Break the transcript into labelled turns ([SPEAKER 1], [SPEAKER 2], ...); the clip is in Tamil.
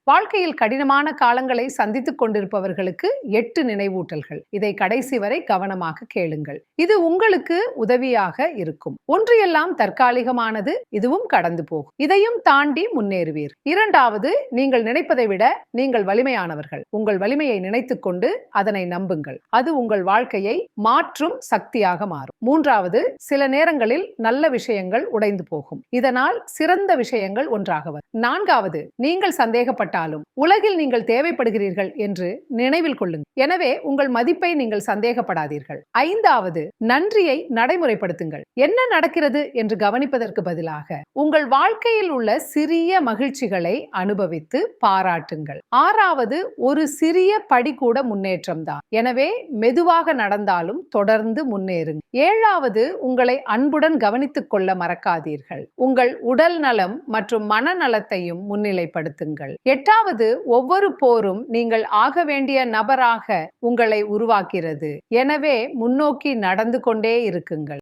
[SPEAKER 1] வாழ்க்கையில் கடினமான காலங்களை சந்தித்துக் கொண்டிருப்பவர்களுக்கு 8 நினைவூட்டல்கள். இதை கடைசி வரை கவனமாக கேளுங்கள். இது உங்களுக்கு உதவியாக இருக்கும். ஒன்று எல்லாம் தற்காலிகமானது, இதுவும் கடந்து போகும். இதையும் தாண்டி முன்னேறுவீர். இரண்டாவது, நீங்கள் நினைப்பதை விட நீங்கள் வலிமையானவர்கள். உங்கள் வலிமையை நினைத்துக் கொண்டு அதனை நம்புங்கள். அது உங்கள் வாழ்க்கையை மாற்றும் சக்தியாக மாறும். மூன்றாவது, சில நேரங்களில் நல்ல விஷயங்கள் உடைந்து போகும். இதனால் சிறந்த விஷயங்கள் ஒன்றாக வரும். நான்காவது, நீங்கள் சந்தேகப்பட்டாலும் உலகில் நீங்கள் தேவைப்படுகிறீர்கள் என்று நினைவில் கொள்ளுங்கள். எனவே உங்கள் மதிப்பை நீங்கள் சந்தேகப்படாதீர்கள். ஐந்தாவது, நன்றியை நடைமுறைப்படுத்துங்கள். என்ன நடக்கிறது என்று கவனிப்பதற்கு பதிலாக உங்கள் வாழ்க்கையில் உள்ள சிறிய மகிழ்ச்சிகளை அனுபவித்து பாராட்டுங்கள். ஆறாவது, ஒரு சிறிய படி கூட முன்னேற்றம் தான். எனவே மெதுவாக நடந்தாலும் தொடர்ந்து முன்னேறுங்கள். ஏழாவது, உங்களை அன்புடன் கவனித்துக் கொள்ள மறக்காதீர்கள். உங்கள் உடல் நலம் மற்றும் மனநலத்தையும் முன்னிலைப்படுத்துங்கள். எட்டாவது, ஒவ்வொரு போரும் நீங்கள் ஆக வேண்டிய நபராக உங்களை உருவாக்கிறது. எனவே முன்னோக்கி நடந்து கொண்டே இருக்குங்கள்.